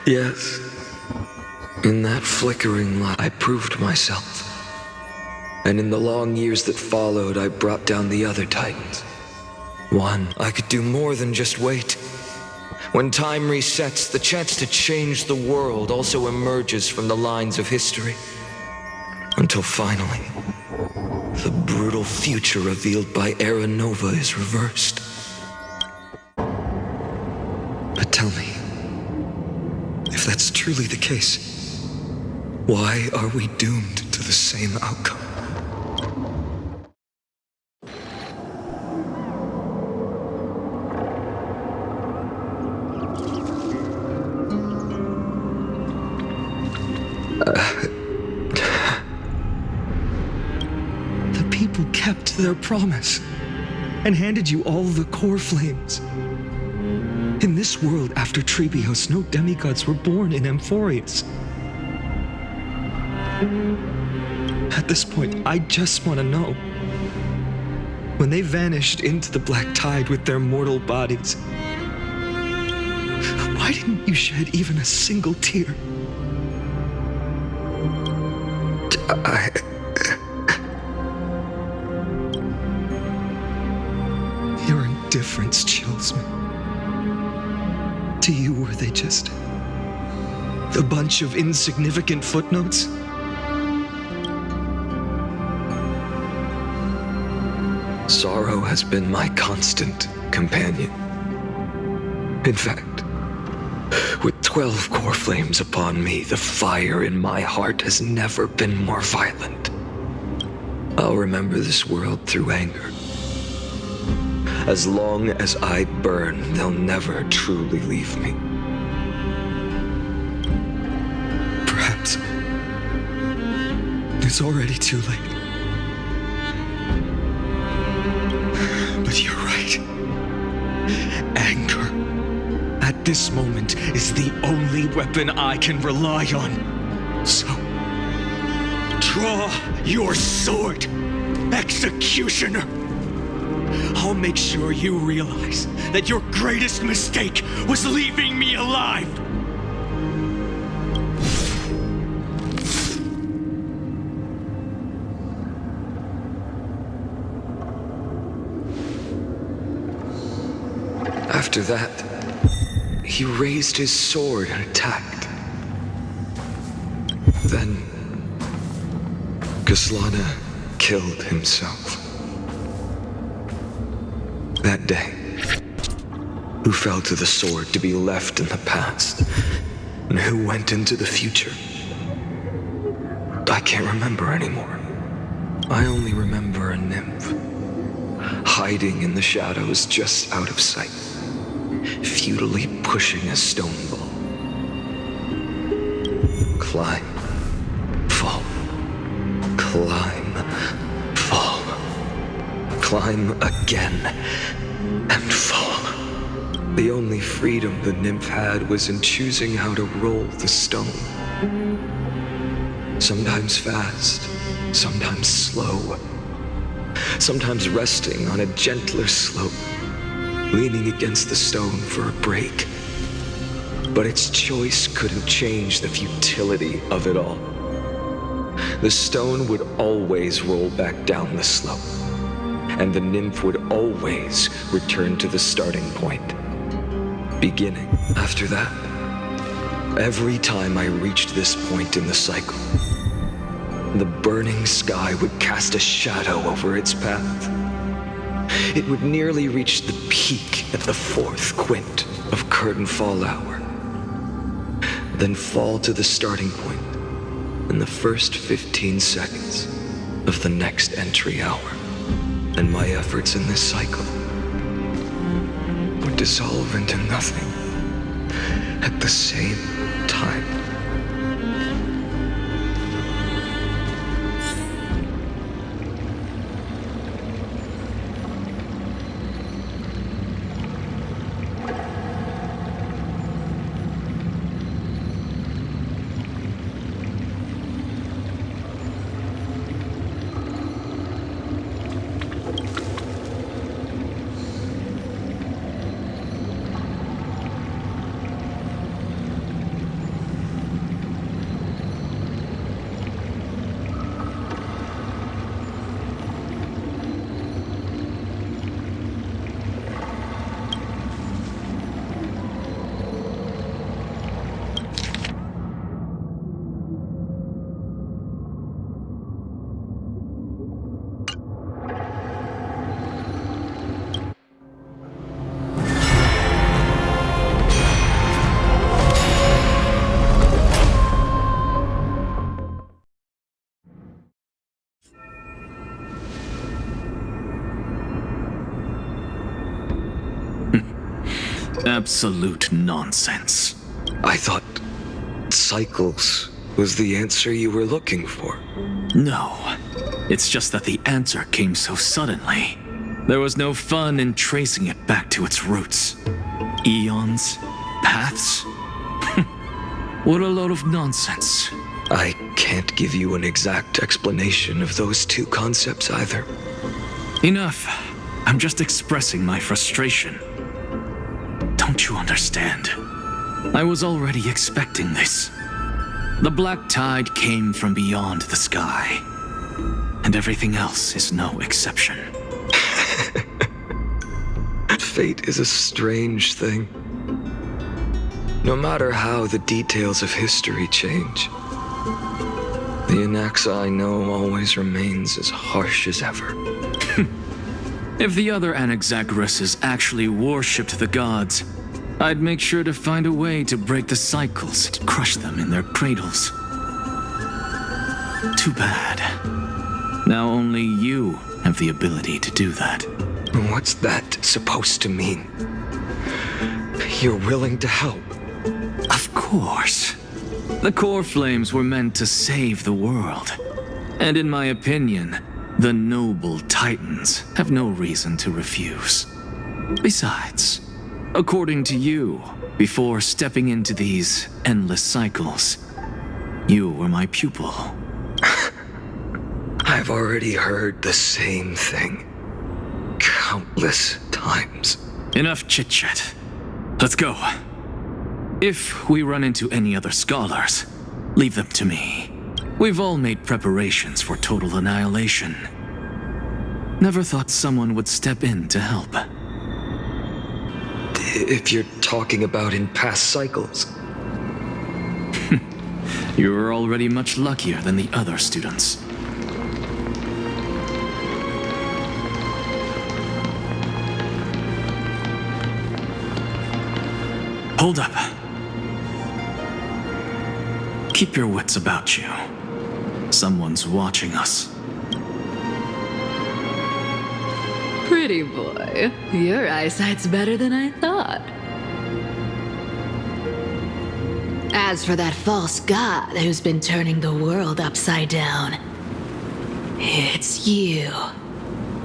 Yes, in that flickering light, I proved myself. And in the long years that followed, I brought down the other titans. One, I could do more than just wait. When time resets, the chance to change the world also emerges from the lines of history. Until finally, the brutal future revealed by Era Nova is reversed. But tell me, if that's truly the case, why are we doomed to the same outcome? The people kept their promise and handed you all the core flames. In this world after Trebios, no demigods were born in Amphorius. At this point, I just want to know. When they vanished into the black tide with their mortal bodies, why didn't you shed even a single tear? Your indifference chills me. To you, were they just a bunch of insignificant footnotes? Sorrow has been my constant companion. In fact, with 12 core flames upon me, the fire in my heart has never been more violent. I'll remember this world through anger. As long as I burn, they'll never truly leave me. Perhaps it's already too late. But you're right. Anger, at this moment, is the only weapon I can rely on. So, draw your sword, executioner. I'll make sure you realize that your greatest mistake was leaving me alive. After that, he raised his sword and attacked. Then, Kaslana killed himself. That day, who fell to the sword to be left in the past, and who went into the future? I can't remember anymore. I only remember a nymph, hiding in the shadows just out of sight, futilely pushing a stone ball. Climb, fall, climb, fall, climb again, and fall. The only freedom the nymph had was in choosing how to roll the stone. Sometimes fast, sometimes slow, sometimes resting on a gentler slope, leaning against the stone for a break. But its choice couldn't change the futility of it all. The stone would always roll back down the slope, and the nymph would always return to the starting point, beginning. After that, every time I reached this point in the cycle, the burning sky would cast a shadow over its path. It would nearly reach the peak at the fourth quint of curtain fall hour, then fall to the starting point in the first 15 seconds of the next entry hour. And my efforts in this cycle would dissolve into nothing at the same time. Absolute nonsense. I thought cycles was the answer you were looking for. No, it's just that the answer came so suddenly. There was no fun in tracing it back to its roots. Eons? Paths? What a load of nonsense. I can't give you an exact explanation of those two concepts either. Enough. I'm just expressing my frustration. Don't you understand? I was already expecting this. The black tide came from beyond the sky, and everything else is no exception. Fate is a strange thing. No matter how the details of history change, the Anaxa I know always remains as harsh as ever. If the other Anaxagoras actually worshipped the gods, I'd make sure to find a way to break the cycles and crush them in their cradles. Too bad. Now only you have the ability to do that. What's that supposed to mean? You're willing to help? Of course. The core flames were meant to save the world. And in my opinion, the noble titans have no reason to refuse. Besides, according to you, before stepping into these endless cycles, you were my pupil. I've already heard the same thing. Countless times. Enough chit-chat. Let's go. If we run into any other scholars, leave them to me. We've all made preparations for total annihilation. Never thought someone would step in to help. If you're talking about in past cycles. You're already much luckier than the other students. Hold up. Keep your wits about you. Someone's watching us. Pretty boy, your eyesight's better than I thought. As for that false god who's been turning the world upside down, it's you,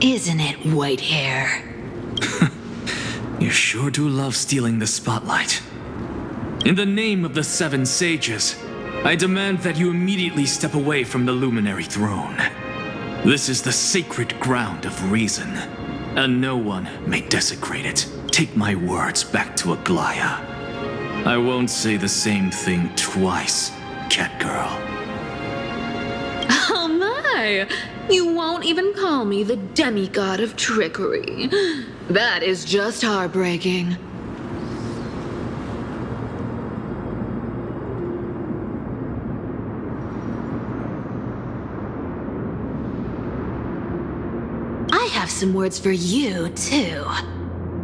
isn't it, white hair? You sure do love stealing the spotlight. In the name of the Seven Sages, I demand that you immediately step away from the Luminary Throne. This is the sacred ground of reason, and no one may desecrate it. Take my words back to Aglaya. I won't say the same thing twice, Catgirl. Oh my! You won't even call me the demigod of trickery. That is just heartbreaking. I have some words for you, too.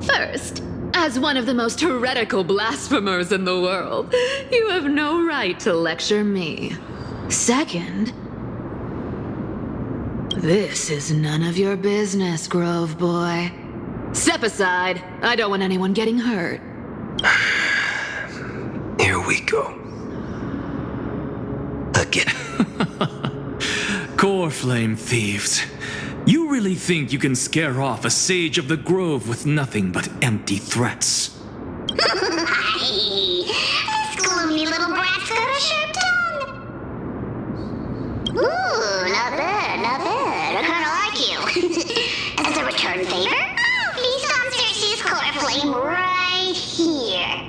First, as one of the most heretical blasphemers in the world, you have no right to lecture me. Second, this is none of your business, Grove Boy. Step aside. I don't want anyone getting hurt. Here we go. Again. Core flame thieves. You really think you can scare off a sage of the grove with nothing but empty threats? This gloomy little brat's got a sharp tongue. Ooh, not bad, not bad. I kinda like you. As a return favor, feast on Cersei's core flame right here.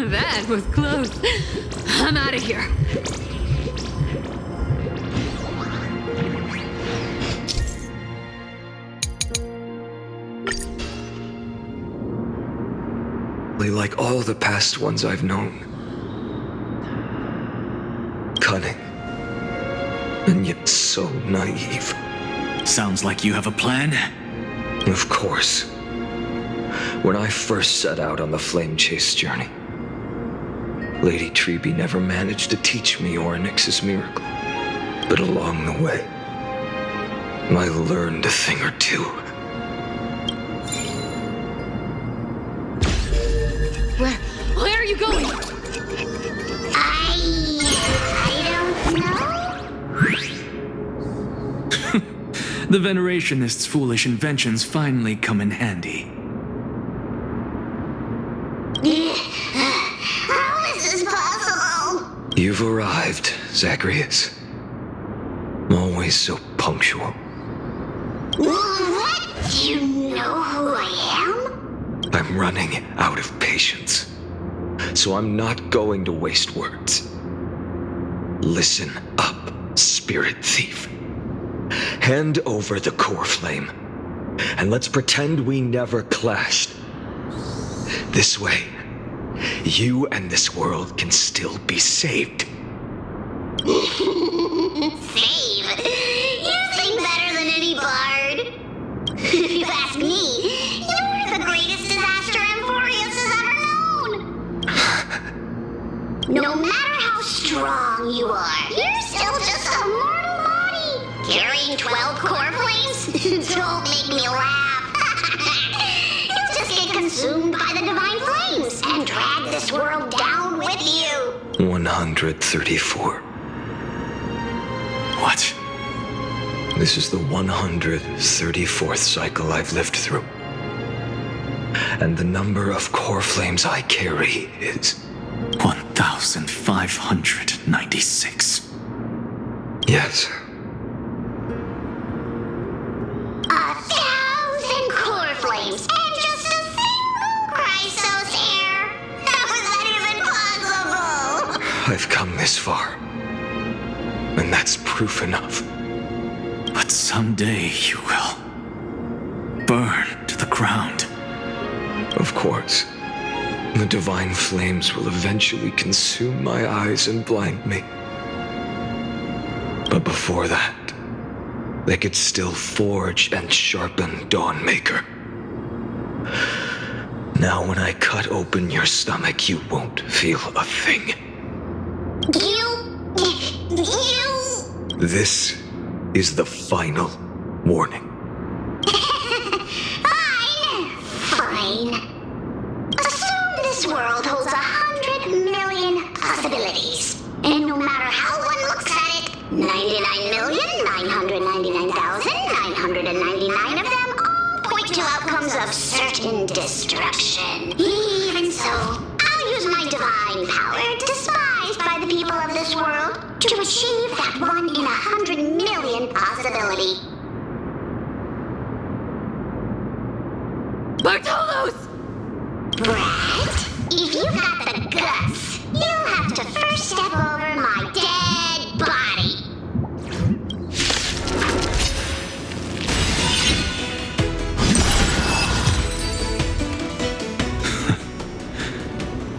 That was close. I'm out of here. Like all the past ones I've known. Cunning. And yet so naive. Sounds like you have a plan. Of course. When I first set out on the flame chase journey, Lady Treby never managed to teach me Orynyx's miracle. But along the way, I learned a thing or two. Where are you going? I don't know. The Venerationists' foolish inventions finally come in handy. How is this possible? You've arrived, Zagreus. Always so punctual. What? Do you know who I am? I'm running out of patience. So I'm not going to waste words. Listen up, spirit thief. Hand over the core flame, and let's pretend we never clashed. This way, you and this world can still be saved. Save? You sing better than any bard. If you ask me, you're the greatest disaster Emporius has ever known. No matter how strong you are, you're still just a mortal body. Carrying 12 core flames? Don't make me laugh. You'll just get consumed by the divine flames and drag this world down with you. 134. What? This is the 134th cycle I've lived through. And the number of core flames I carry is 1,596. Yes. 1,000 core flames and just a single Chrysos hair. How is that even possible? I've come this far. And that's proof enough. But someday you will burn to the ground. Of course. The divine flames will eventually consume my eyes and blind me. But before that, they could still forge and sharpen Dawnmaker. Now when I cut open your stomach, you won't feel a thing. You... This is the final warning. Fine. Assume this world holds 100 million possibilities. And no matter how one looks at it, 99,999,999 of them all point to outcomes of certain destruction. Even so, I'll use my divine power, despised by the people of this world, to achieve that 1 in 100 million possibility. Bartolos! Brett, if you got the guts, you'll have to first step over my dead body.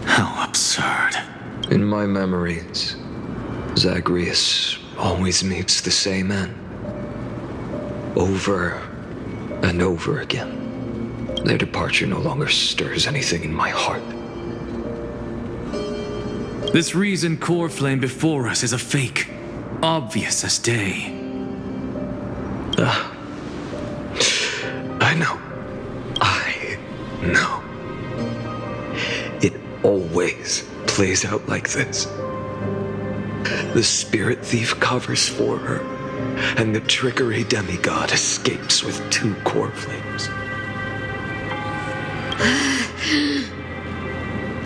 How absurd. In my memories, Zagreus always meets the same end. Over and over again. Their departure no longer stirs anything in my heart. This reason core flame before us is a fake. Obvious as day. I know. I know. It always plays out like this. The spirit thief covers for her, and the trickery demigod escapes with 2 core flames.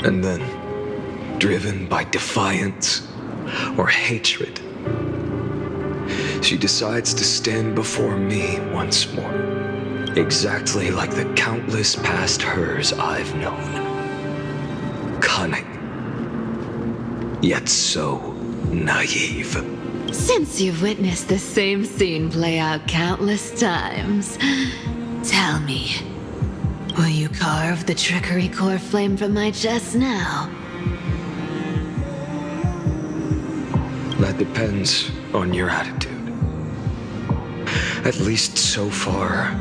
And then, driven by defiance or hatred, she decides to stand before me once more, exactly like the countless past hers I've known. Cunning, yet so naive. Since you've witnessed the same scene play out countless times, tell me, will you carve the trickery core flame from my chest now? That depends on your attitude. At least so far,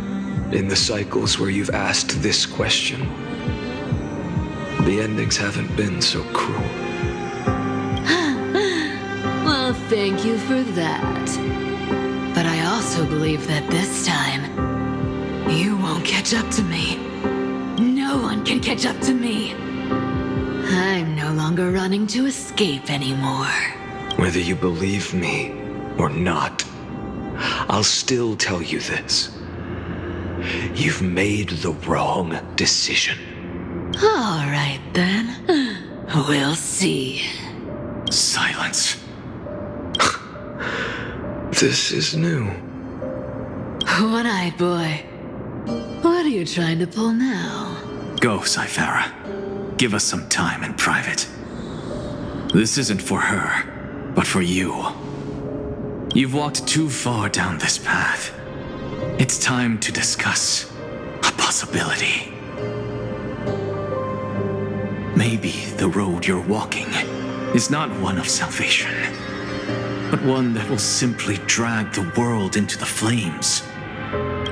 in the cycles where you've asked this question, the endings haven't been so cruel. Well, thank you for that. But I also believe that this time, you won't catch up to me. No one can catch up to me. I'm no longer running to escape anymore. Whether you believe me or not, I'll still tell you this. You've made the wrong decision. All right, then. We'll see. Silence. This is new. One-eyed boy. What are you trying to pull now? Go, Cyphara. Give us some time in private. This isn't for her, but for you. You've walked too far down this path. It's time to discuss a possibility. Maybe the road you're walking is not one of salvation, but one that will simply drag the world into the flames.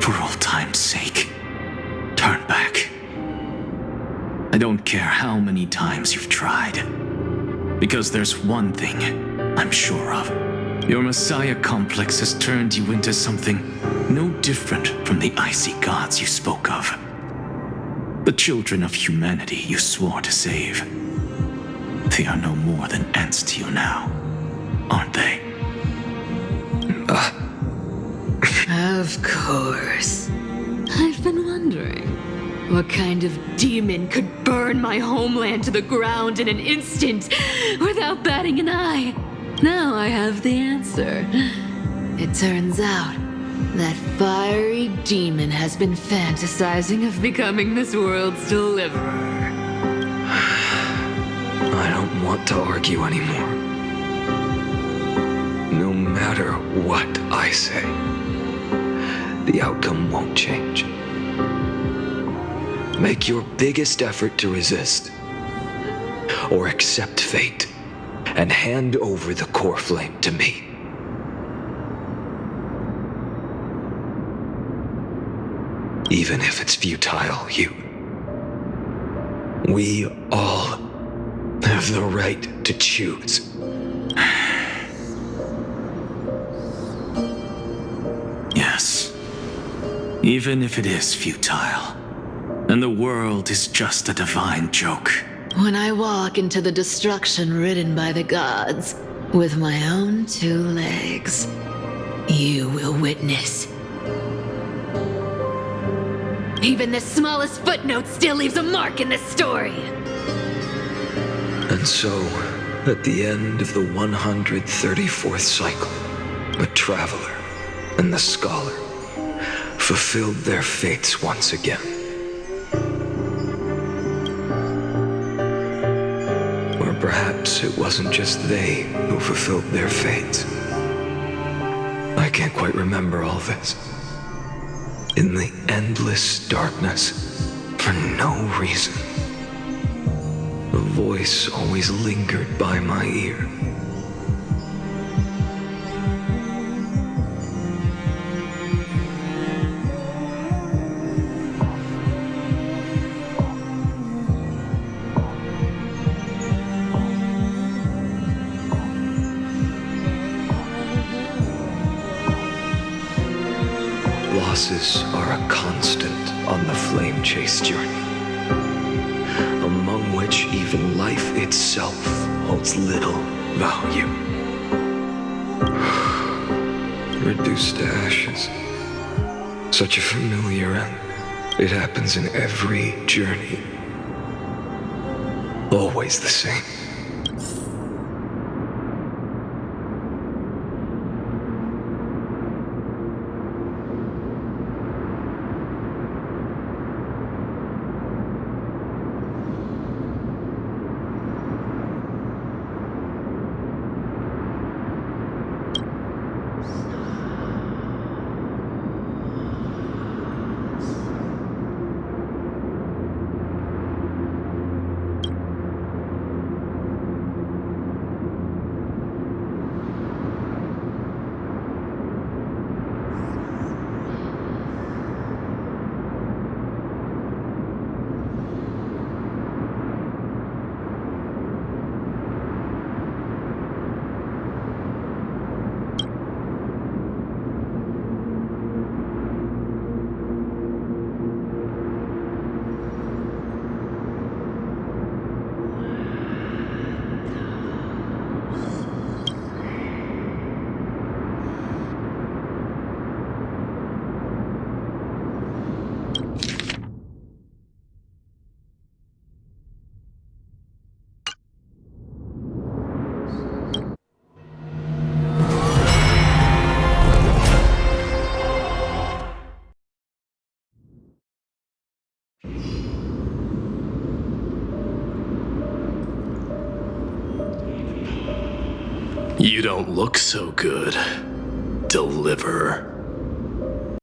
For old time's sake, turn back. I don't care how many times you've tried, because there's one thing I'm sure of. Your Messiah complex has turned you into something no different from the icy gods you spoke of. The children of humanity you swore to save. They are no more than ants to you now, aren't they? Of course. I've been wondering, what kind of demon could burn my homeland to the ground in an instant without batting an eye? Now I have the answer. It turns out that fiery demon has been fantasizing of becoming this world's deliverer. I don't want to argue anymore. No matter what I say, the outcome won't change. Make your biggest effort to resist, or accept fate, and hand over the core flame to me. Even if it's futile, we all have the right to choose. Yes. Even if it is futile, and the world is just a divine joke. When I walk into the destruction ridden by the gods with my own 2 legs, you will witness. Even the smallest footnote still leaves a mark in this story. And so, at the end of the 134th cycle, the traveler and the scholar fulfilled their fates once again. Or perhaps it wasn't just they who fulfilled their fates. I can't quite remember all this. In the endless darkness, for no reason, a voice always lingered by my ear. Losses are a constant on the flame chase journey, among which even life itself holds little value. Reduced to ashes. Such a familiar end. It happens in every journey. Always the same. You don't look so good. Deliver.